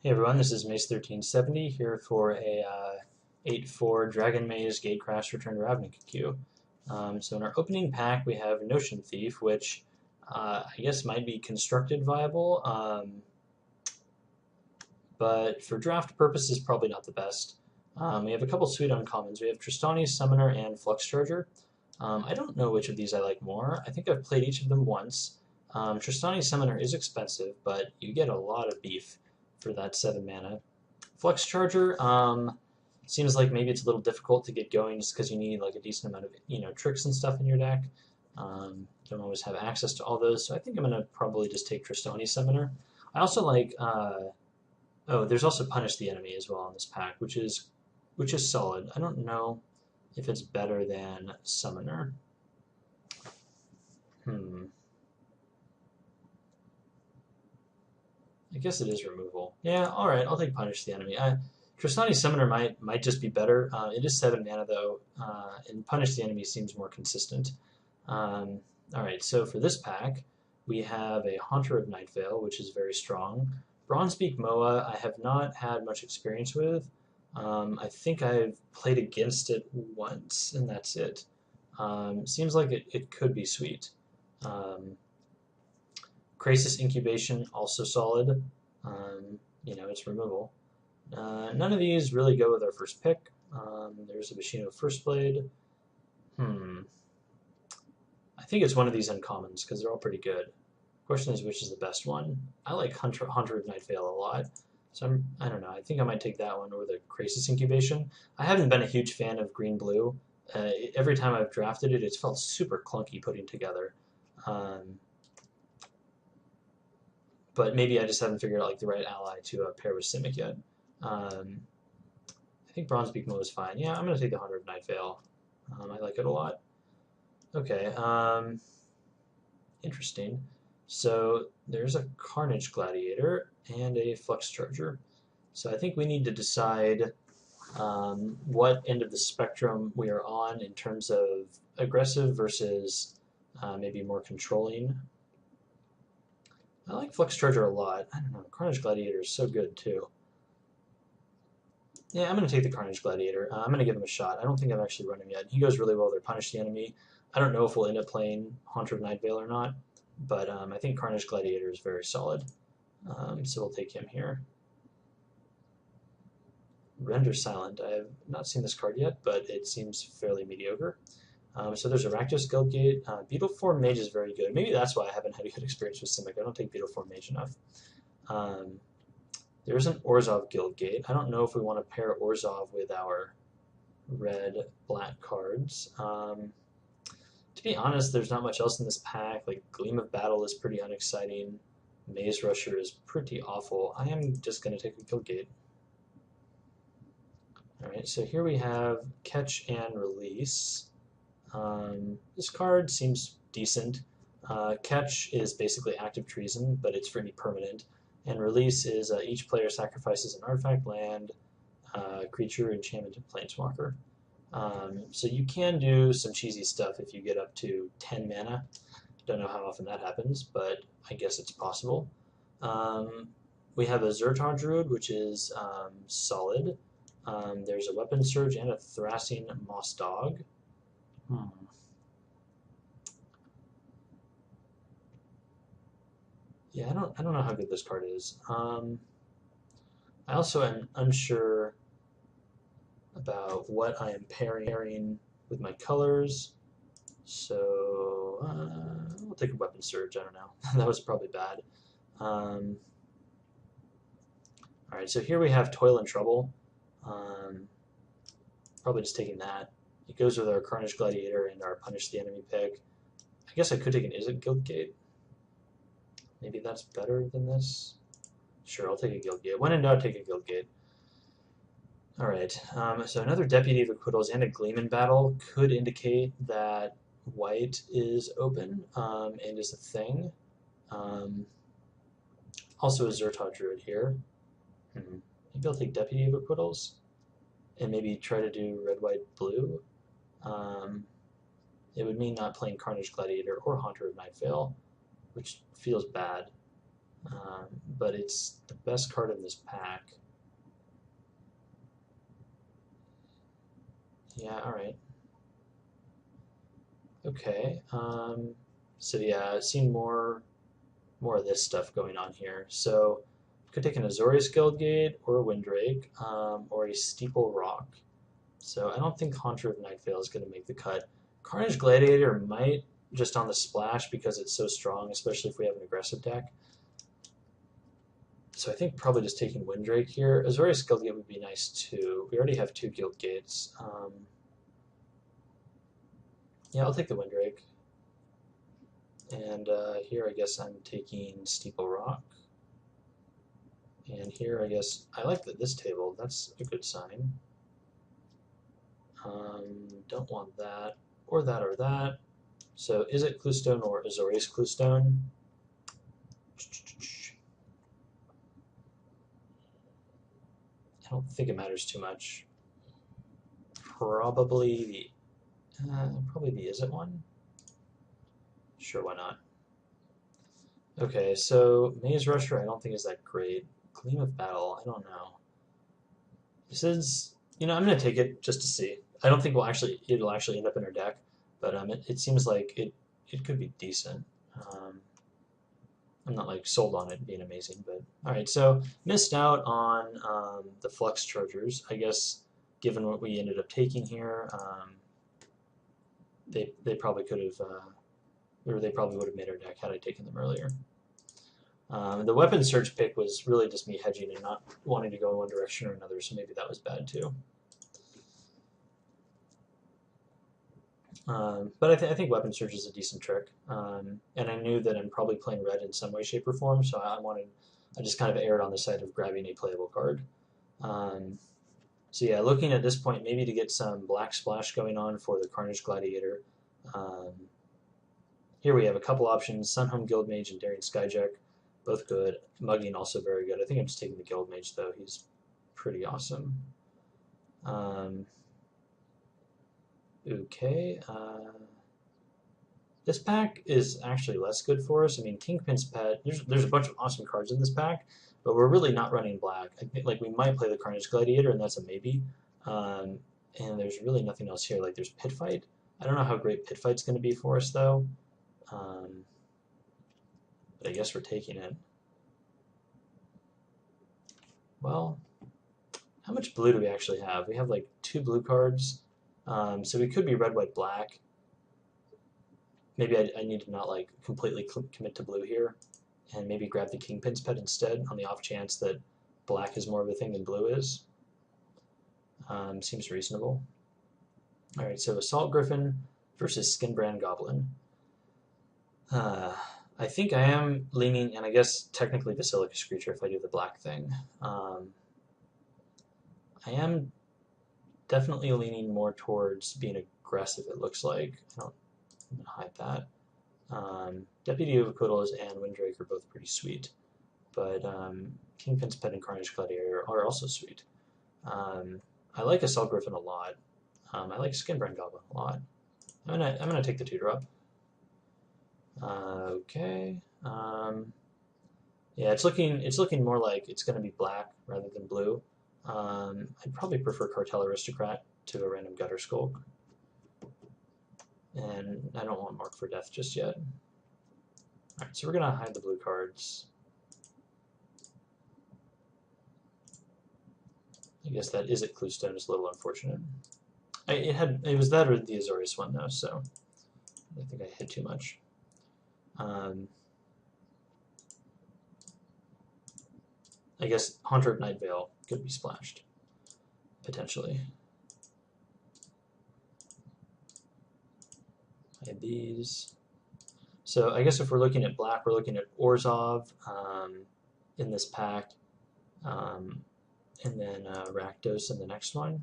Hey everyone, this is Mace1370 here for a 8-4 Dragon Maze Gatecrash Return to Ravnica queue. So in our opening pack we have Notion Thief, which I guess might be constructed viable, but for draft purposes probably not the best. We have a couple sweet uncommons. We have Tristani, Summoner, and Flux Charger. I don't know which of these I like more. I think I've played each of them once. Tristani Summoner is expensive, but you get a lot of beef for that 7 mana. Flux Charger seems like maybe it's a little difficult to get going just because you need like a decent amount of tricks and stuff in your deck. Don't always have access to all those, so I think I'm gonna probably just take Tristani Summoner. I also like oh, there's also Punish the Enemy as well in this pack, which is solid. I don't know if it's better than Summoner. I guess it is removal. Yeah, alright, I'll take Punish the Enemy. Tristani Summoner might just be better. It is 7 mana though, and Punish the Enemy seems more consistent. Alright, so for this pack, we have a Haunter of Nightvale, which is very strong. Bronzebeak Moa, I have not had much experience with. I think I've played against it once, and that's it. Seems like it could be sweet. Crisis Incubation, also solid. It's removal. None of these really go with our first pick. There's a Machino First Blade. I think it's one of these uncommons because they're all pretty good. Question is, which is the best one? I like Haunter of Nightvale a lot, so I don't know. I think I might take that one over the Crisis Incubation. I haven't been a huge fan of green-blue. Every time I've drafted it, it's felt super clunky putting together. But maybe I just haven't figured out like the right ally to pair with Simic yet. I think Bronzebeak Moa is fine. Yeah, I'm going to take the Haunter of Nightvale. I like it a lot. Okay, interesting. So there's a Carnage Gladiator and a Flux Charger. So I think we need to decide what end of the spectrum we are on in terms of aggressive versus maybe more controlling. I like Flux Charger a lot. I don't know, Carnage Gladiator is so good too. Yeah, I'm going to take the Carnage Gladiator. I'm going to give him a shot. I don't think I've actually run him yet. He goes really well with Punish the Enemy. I don't know if we'll end up playing Haunter of Nightvale or not, but I think Carnage Gladiator is very solid. So we'll take him here. Render Silent. I have not seen this card yet, but it seems fairly mediocre. So there's a Rakdos Guildgate. Beetleform Mage is very good. Maybe that's why I haven't had a good experience with Simic. I don't take Beetleform Mage enough. There's an Orzhov Guildgate. I don't know if we want to pair Orzhov with our red-black cards. To be honest, there's not much else in this pack. Like Gleam of Battle is pretty unexciting. Maze Rusher is pretty awful. I am just going to take a Guildgate. Alright, so here we have Catch and Release. This card seems decent. Catch is basically active treason, but it's for any permanent. And Release is each player sacrifices an artifact, land, creature, enchantment, and planeswalker. So you can do some cheesy stuff if you get up to 10 mana. Don't know how often that happens, but I guess it's possible. We have a Zertar Druid, which is solid. There's a Weapon Surge and a Thrashing Moss Dog. Yeah, I don't know how good this card is. I also am unsure about what I am pairing with my colors. So we'll take a Weapon Surge. I don't know. That was probably bad. Alright, so here we have Toil and Trouble. Probably just taking that. It goes with our Carnage Gladiator and our Punish the Enemy pick. I guess I could take an Izzet Guildgate. Maybe that's better than this. Sure, I'll take a Guildgate. When in doubt, take a Guildgate. Alright, so another Deputy of Acquittals and a Gleam in Battle could indicate that white is open and is a thing. Also a Zertar Druid here. Maybe I'll take Deputy of Acquittals and maybe try to do red, white, blue. It would mean not playing Carnage Gladiator or Haunter of Nightvale, which feels bad. but it's the best card in this pack. Yeah, all right. Okay. So yeah, I've seen more of this stuff going on here. So could take an Azorius Guildgate or a Windrake or a Steeple Rock. So I don't think Haunter of Nightveil is going to make the cut. Carnage Gladiator might just on the splash because it's so strong, especially if we have an aggressive deck. So I think probably just taking Windrake here. Azorius Guildgate would be nice too. We already have 2 Guildgates. Yeah, I'll take the Windrake. And here I guess I'm taking Steeple Rock. And here I guess I like this table. That's a good sign. Don't want that or that or that. So is it Cluestone or Azorius Cluestone? I don't think it matters too much. Probably the Is It one? Sure, why not? Okay, so Maze Rusher I don't think is that great. Gleam of Battle, I don't know. This is, I'm going to take it just to see. I don't think it'll actually end up in our deck, but it seems like it could be decent. I'm not like sold on it being amazing, but all right. So missed out on the Flux Chargers, I guess. Given what we ended up taking here, they probably could have, or they probably would have made our deck had I taken them earlier. The weapon search pick was really just me hedging and not wanting to go in one direction or another, so maybe that was bad too. But I think weapon search is a decent trick, and I knew that I'm probably playing red in some way, shape, or form, so I just kind of erred on the side of grabbing a playable card. So yeah, looking at this point, maybe to get some black splash going on for the Carnage Gladiator. Here we have a couple options: Sunhome Guildmage and Daring Skyjack, both good. Mugging also very good. I think I'm just taking the Guildmage though; he's pretty awesome. Okay. This pack is actually less good for us. I mean, Kingpin's Pet. There's a bunch of awesome cards in this pack, but we're really not running black. I think like we might play the Carnage Gladiator, and that's a maybe. And there's really nothing else here. Like there's Pit Fight. I don't know how great Pit Fight's going to be for us though. But I guess we're taking it. Well, how much blue do we actually have? We have like 2 blue cards. So we could be red, white, black. Maybe I need to not like completely commit to blue here, and maybe grab the Kingpin's Pet instead on the off chance that black is more of a thing than blue is. Seems reasonable. All right, so Assault Griffin versus Skinbrand Goblin. I think I am leaning, and I guess technically Basilica Screecher if I do the black thing. I am definitely leaning more towards being aggressive, it looks like. I'm going to hide that. Deputy of Acquitals and Windrake are both pretty sweet, but Kingpin's Pet and Carnage Gladiator are also sweet. I like Assault Griffin a lot. I like Skinbrand Goblin a lot. I'm gonna take the 2-drop. Okay. Yeah, it's looking more like it's gonna be black rather than blue. I'd probably prefer Cartel Aristocrat to a random Gutter Skulk. And I don't want Mark for Death just yet. Alright, so we're going to hide the blue cards. I guess that Is It Cluestone is a little unfortunate. It was that or the Azorius one though, so I think I hid too much. I guess Haunter of Nightveil could be splashed, potentially. Hide these. So I guess if we're looking at black, we're looking at Orzhov in this pack, and then Rakdos in the next one.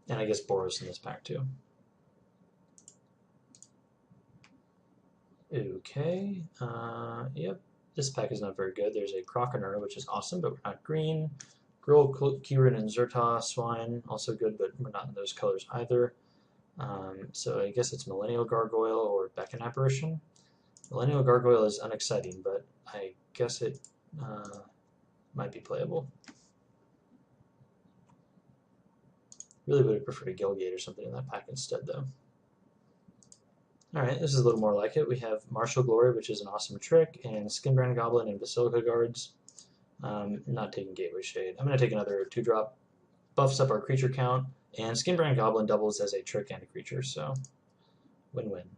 And I guess Boros in this pack too. Okay, yep, this pack is not very good. There's a Croconaur, which is awesome, but we're not green. Gruul, Kirin, and Zerta Swine, also good, but we're not in those colors either. So I guess it's Millennial Gargoyle or Beacon Apparition. Millennial Gargoyle is unexciting, but I guess it might be playable. Really would have preferred a Guildgate or something in that pack instead, though. Alright, this is a little more like it. We have Martial Glory, which is an awesome trick, and Skinbrand Goblin and Basilica Guards. Not taking Gateway Shade. I'm going to take another 2-drop. Buffs up our creature count, and Skinbrand Goblin doubles as a trick and a creature, so win-win.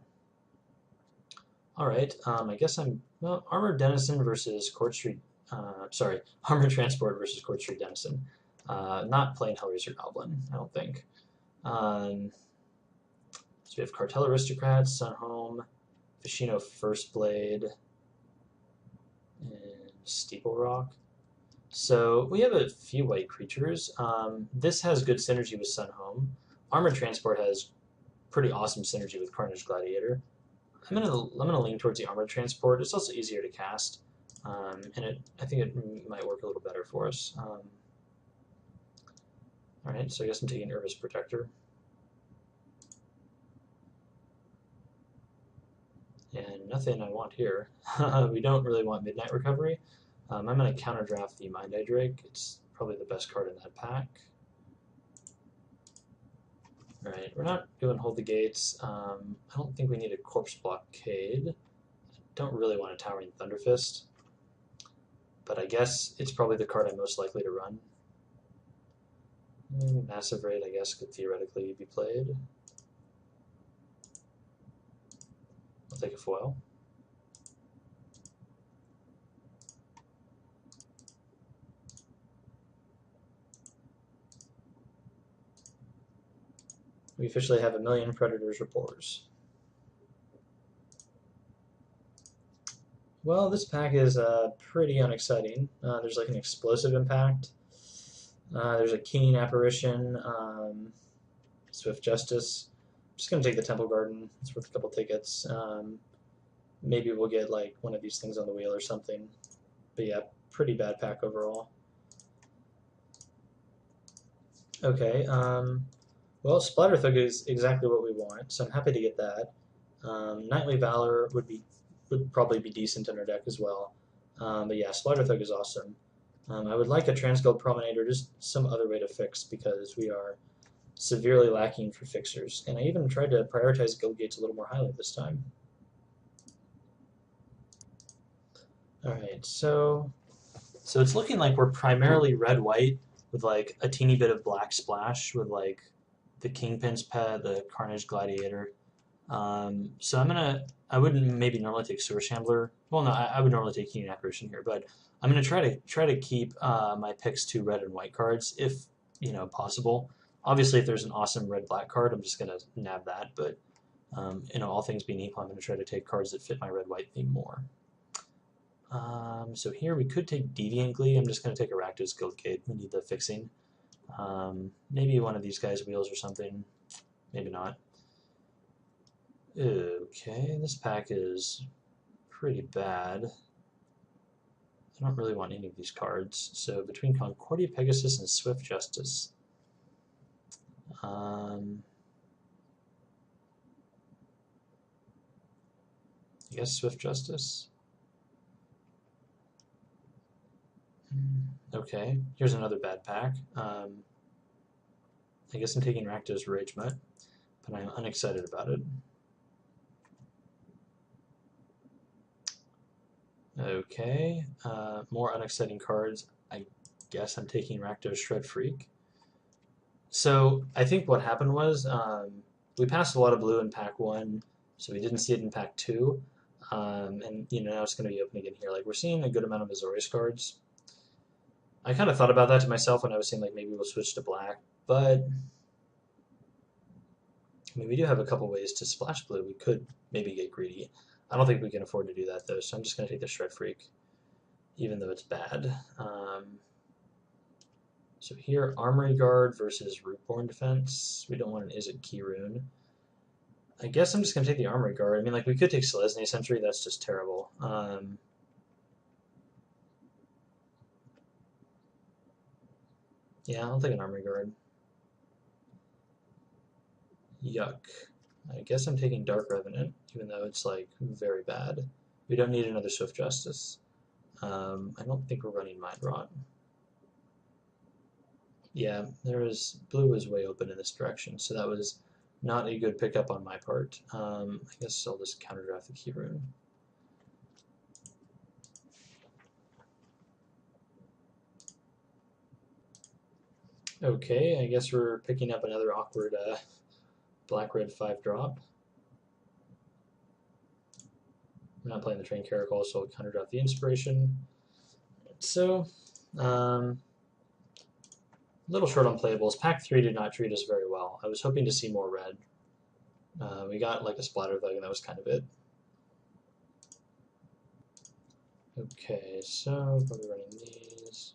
Alright, I guess well, Armored Denizen versus Court Street, Armored Transport versus Court Street Denizen. Not playing Hellraiser Goblin, I don't think. So we have Cartel Aristocrats, Sunhome, Vishino First Blade, and Steeple Rock. So we have a few white creatures. This has good synergy with Sunhome. Armored Transport has pretty awesome synergy with Carnage Gladiator. I'm gonna lean towards the Armored Transport. It's also easier to cast, and I think it might work a little better for us. All right, so I guess I'm taking Urvis Protector. And nothing I want here. We don't really want Midnight Recovery. I'm going to counterdraft the Mind Eye Drake. It's probably the best card in that pack. Alright, we're not doing Hold the Gates. I don't think we need a Corpse Blockade. I don't really want a Towering Thunderfist. But I guess it's probably the card I'm most likely to run. Massive Raid, I guess, could theoretically be played. I'll take a foil. We officially have 1,000,000 Predators Rapporteurs. Well, this pack is pretty unexciting. There's like an Explosive Impact. There's a Keen Apparition, Swift Justice. I'm just going to take the Temple Garden. It's worth a couple tickets. Maybe we'll get like one of these things on the wheel or something. But yeah, pretty bad pack overall. Okay, well, Splatterthug is exactly what we want, so I'm happy to get that. Knightly Valor would probably be decent in our deck as well. But yeah, Splatterthug is awesome. I would like a Transguild Promenade or just some other way to fix because we are severely lacking for fixers. And I even tried to prioritize Guild Gates a little more highly this time. Alright, so it's looking like we're primarily red-white with like a teeny bit of black splash with like the Kingpin's Pet, the Carnage Gladiator. So I wouldn't maybe normally take Sewer Shambler. Well, no, I would normally take Keen Apparition here, but I'm gonna try to keep my picks to red and white cards if possible. Obviously, if there's an awesome red-black card, I'm just gonna nab that. But all things being equal, I'm gonna try to take cards that fit my red-white theme more. So here we could take Deviant Glee. I'm just gonna take a Rakdos Guildgate. We need the fixing. Maybe one of these guys' wheels or something. Maybe not. Okay, this pack is pretty bad. I don't really want any of these cards. So between Concordia Pegasus and Swift Justice. I guess Swift Justice. Okay, here's another bad pack. I guess I'm taking Rakdos Rage Mutt, but I'm unexcited about it. Okay, more unexciting cards. I guess I'm taking Rakdos Shred Freak. So I think what happened was we passed a lot of blue in pack 1, so we didn't see it in pack 2. And now it's going to be open again here. Like we're seeing a good amount of Azorius cards. I kind of thought about that to myself when I was saying like maybe we'll switch to black, but I mean we do have a couple ways to splash blue. We could maybe get greedy. I don't think we can afford to do that though, so I'm just going to take the Shred Freak, even though it's bad. So here, Armory Guard versus Rootborn Defense. We don't want an Izzet Key Rune. I guess I'm just going to take the Armory Guard. I mean, like, we could take Selesnya Sentry. That's just terrible. Yeah, I'll take an Armory Guard. Yuck. I guess I'm taking Dark Revenant, even though it's, like, very bad. We don't need another Swift Justice. I don't think we're running Mind Rot. Yeah, blue was way open in this direction, so that was not a good pickup on my part. I guess I'll just counterdraft the key rune. Okay, I guess we're picking up another awkward black-red 5-drop. I'm not playing the Train Caracol, so I'll counterdraft the Inspiration. So, a little short on playables. Pack 3 did not treat us very well. I was hoping to see more red. We got like a Splatter Thug, and that was kind of it. Okay, so probably running these.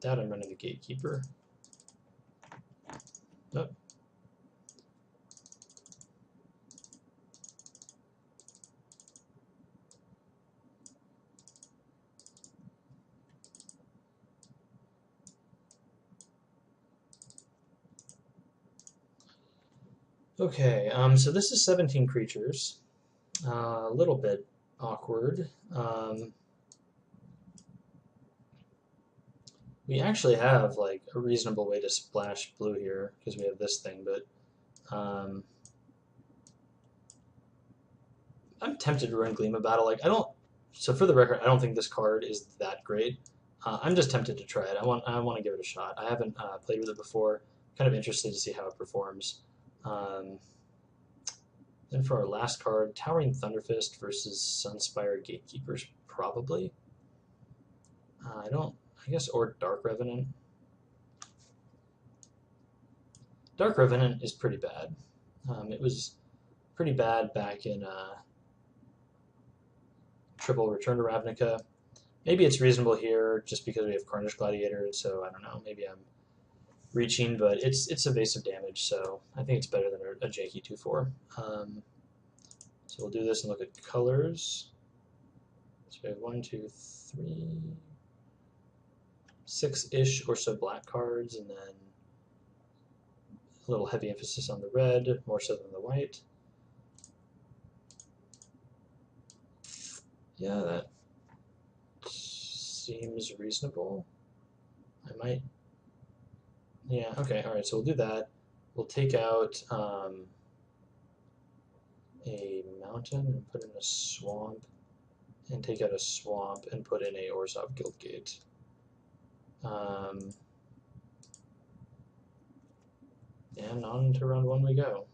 That I'm running the Gatekeeper. Oh. Okay, so this is 17 creatures. A little bit awkward. We actually have like a reasonable way to splash blue here because we have this thing, but I'm tempted to run Gleam of Battle. Like so for the record, I don't think this card is that great. I'm just tempted to try it. I want to give it a shot. I haven't played with it before. Kind of interested to see how it performs. Then for our last card, Towering Thunderfist versus Sunspire Gatekeepers, probably. I guess, or Dark Revenant. Dark Revenant is pretty bad. It was pretty bad back in Triple Return to Ravnica. Maybe it's reasonable here just because we have Carnage Gladiator, so I don't know, maybe I'm reaching, but it's evasive damage, so I think it's better than a janky 2/4. So we'll do this and look at colors. So we have 1, 2, 3, 6-ish or so black cards, and then a little heavy emphasis on the red, more so than the white. Yeah, that seems reasonable. Yeah, okay, alright, so we'll do that. We'll take out a mountain and put in a swamp, and take out a swamp and put in a Orzhov Guildgate. And on to round 1 we go.